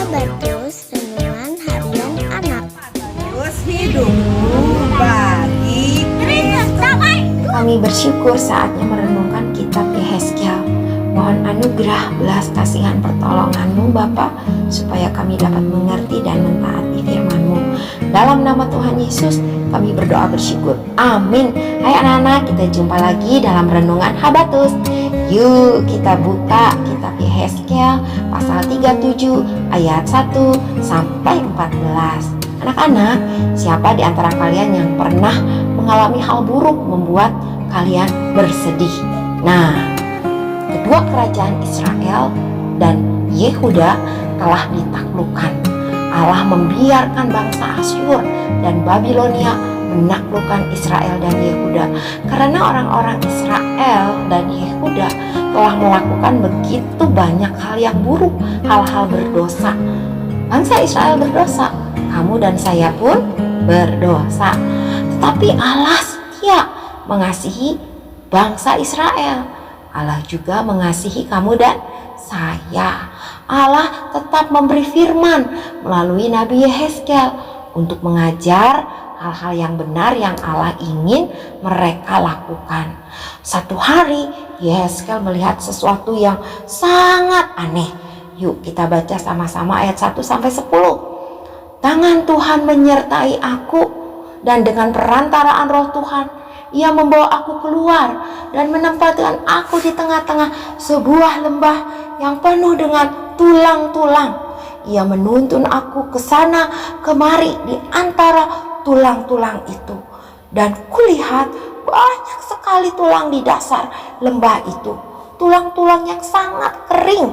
Habatus Renungan Harian Anak. Terus hidupku bagi Kristus. Kami bersyukur saatnya merenungkan kitab Yehezkiel. Mohon anugerah, belas kasihan pertolongan-Mu Bapa, supaya kami dapat mengerti dan mentaati firman-Mu. Dalam nama Tuhan Yesus, kami berdoa bersyukur. Amin. Hai anak-anak, kita jumpa lagi dalam renungan Habatus. Yuk kita buka kitab Yehezkiel pasal 37 ayat 1 sampai 14. Anak-anak, siapa di antara kalian yang pernah mengalami hal buruk membuat kalian bersedih? Nah, kedua kerajaan Israel dan Yehuda telah ditaklukkan. Allah membiarkan bangsa Asyur dan Babilonia menaklukkan Israel dan Yehuda karena orang-orang Israel dan Yehuda telah melakukan begitu banyak hal yang buruk, hal-hal berdosa. Bangsa Israel berdosa, kamu dan saya pun berdosa. Tetapi Allah setia mengasihi bangsa Israel. Allah juga mengasihi kamu dan saya. Allah tetap memberi firman melalui Nabi Yehezkiel untuk mengajar hal-hal yang benar yang Allah ingin mereka lakukan. Satu hari Yehezkiel melihat sesuatu yang sangat aneh. Yuk kita baca sama-sama ayat 1 sampai 10. Tangan Tuhan menyertai aku, dan dengan perantaraan roh Tuhan Ia membawa aku keluar dan menempatkan aku di tengah-tengah sebuah lembah yang penuh dengan tulang-tulang. Ia menuntun aku ke sana kemari di antara tulang-tulang itu, dan kulihat banyak sekali tulang di dasar lembah itu, tulang-tulang yang sangat kering.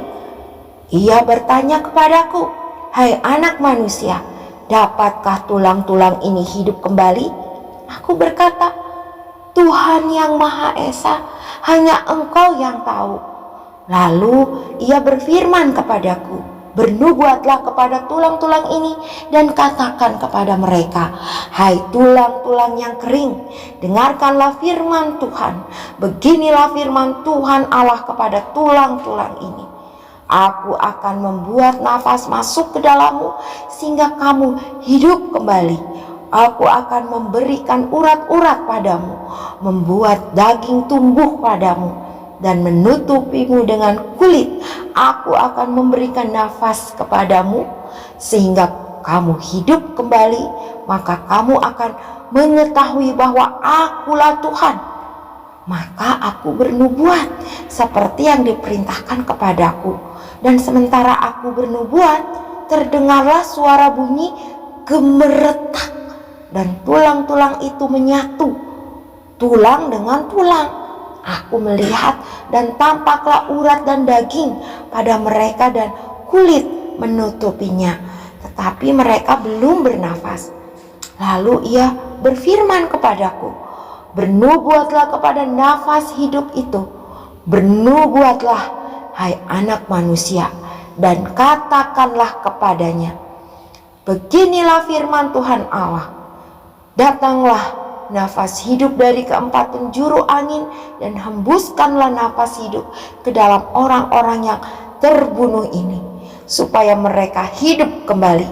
Ia bertanya kepadaku, "Hai anak manusia, dapatkah tulang-tulang ini hidup kembali?" Aku berkata, "Tuhan yang Maha Esa, hanya Engkau yang tahu." Lalu ia berfirman kepadaku, "Bernubuatlah kepada tulang-tulang ini dan katakan kepada mereka, hai tulang-tulang yang kering, dengarkanlah firman Tuhan. Beginilah firman Tuhan Allah kepada tulang-tulang ini. Aku akan membuat nafas masuk ke dalammu sehingga kamu hidup kembali. Aku akan memberikan urat-urat padamu, membuat daging tumbuh padamu, dan menutupimu dengan kulit. Aku akan memberikan nafas kepadamu sehingga kamu hidup kembali. Maka kamu akan mengetahui bahwa Akulah Tuhan." Maka aku bernubuat seperti yang diperintahkan kepadaku. Dan sementara aku bernubuat, terdengarlah suara bunyi gemeretak, dan tulang-tulang itu menyatu, tulang dengan tulang. Aku melihat dan tampaklah urat dan daging pada mereka dan kulit menutupinya, tetapi mereka belum bernafas. Lalu ia berfirman kepadaku, "Bernubuatlah kepada nafas hidup itu. Bernubuatlah, hai anak manusia, dan katakanlah kepadanya, beginilah firman Tuhan Allah. Datanglah nafas hidup dari keempat penjuru angin dan hembuskanlah nafas hidup ke dalam orang-orang yang terbunuh ini, supaya mereka hidup kembali."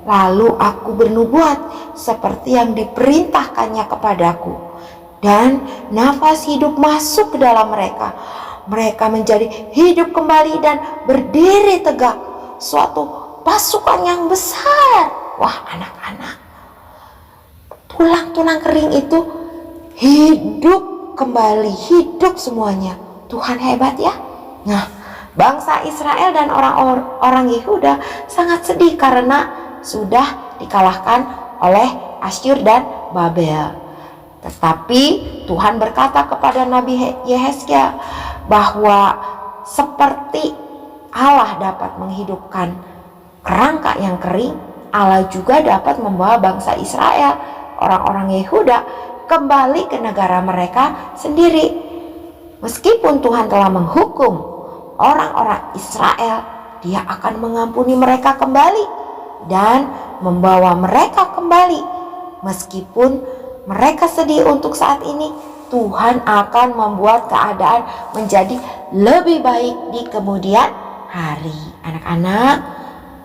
Lalu aku bernubuat seperti yang diperintahkannya kepadaku, dan nafas hidup masuk ke dalam mereka. Mereka menjadi hidup kembali dan berdiri tegak, suatu pasukan yang besar. Wah anak-anak, tulang-tulang kering itu hidup kembali, hidup semuanya. Tuhan hebat ya. Nah, bangsa Israel dan orang Yehuda sangat sedih karena sudah dikalahkan oleh Asyur dan Babel. Tetapi Tuhan berkata kepada Nabi Yehezkiel bahwa seperti Allah dapat menghidupkan kerangka yang kering, Allah juga dapat membawa bangsa Israel, orang-orang Yehuda, kembali ke negara mereka sendiri. Meskipun Tuhan telah menghukum orang-orang Israel, Dia akan mengampuni mereka kembali dan membawa mereka kembali. Meskipun mereka sedih untuk saat ini, Tuhan akan membuat keadaan menjadi lebih baik di kemudian hari. Anak-anak,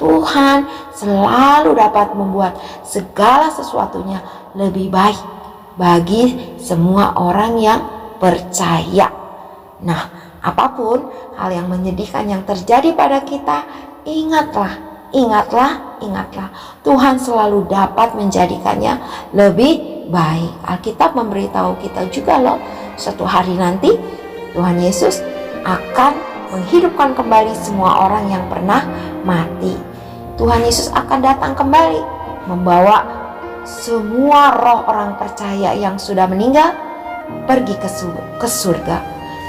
Tuhan selalu dapat membuat segala sesuatunya lebih baik bagi semua orang yang percaya. Nah, apapun hal yang menyedihkan yang terjadi pada kita, ingatlah, Tuhan selalu dapat menjadikannya lebih baik. Alkitab memberitahu kita juga loh, suatu hari nanti Tuhan Yesus akan menghidupkan kembali semua orang yang pernah mati. Tuhan Yesus akan datang kembali membawa semua roh orang percaya yang sudah meninggal pergi ke surga.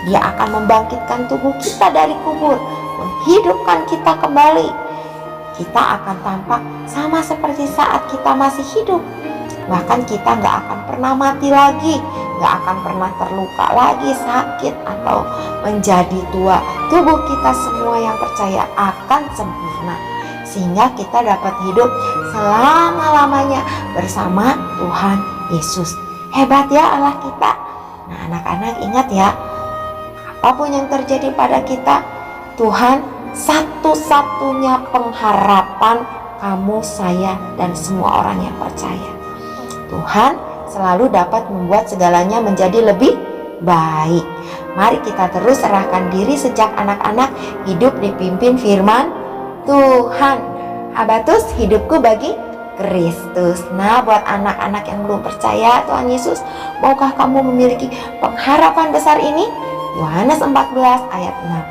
Dia akan membangkitkan tubuh kita dari kubur, menghidupkan kita kembali. Kita akan tampak sama seperti saat kita masih hidup. Bahkan kita gak akan pernah mati lagi, gak akan pernah terluka lagi, sakit, atau menjadi tua. Tubuh kita semua yang percaya akan sempurna, sehingga kita dapat hidup selama-lamanya bersama Tuhan Yesus. Hebat ya Allah kita. Nah, anak-anak ingat ya, apapun yang terjadi pada kita, Tuhan satu-satunya pengharapan kamu, saya, dan semua orang yang percaya. Tuhan selalu dapat membuat segalanya menjadi lebih baik. Mari kita terus serahkan diri sejak anak-anak hidup dipimpin firman Tuhan. Habatus, hidupku bagi Kristus. Nah, buat anak-anak yang belum percaya Tuhan Yesus, maukah kamu memiliki pengharapan besar ini? Yohanes 14 ayat 6.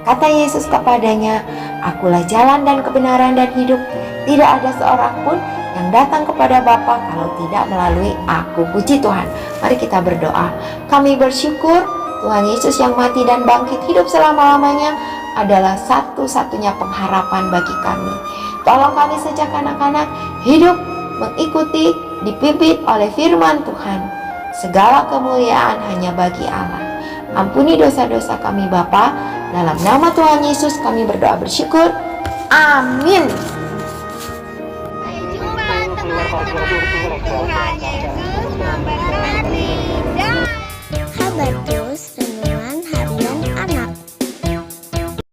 Kata Yesus kepadanya, "Akulah jalan dan kebenaran dan hidup. Tidak ada seorang pun yang datang kepada Bapa kalau tidak melalui aku." Puji Tuhan. Mari kita berdoa. Kami bersyukur Tuhan Yesus yang mati dan bangkit hidup selama-lamanya adalah satu-satunya pengharapan bagi kami. Tolong kami sejak anak-anak hidup mengikuti, dipimpin oleh firman Tuhan. Segala kemuliaan hanya bagi Allah. Ampuni dosa-dosa kami Bapa. Dalam nama Tuhan Yesus kami berdoa bersyukur. Amin. Sampai jumpa teman-teman. Tuhan Yesus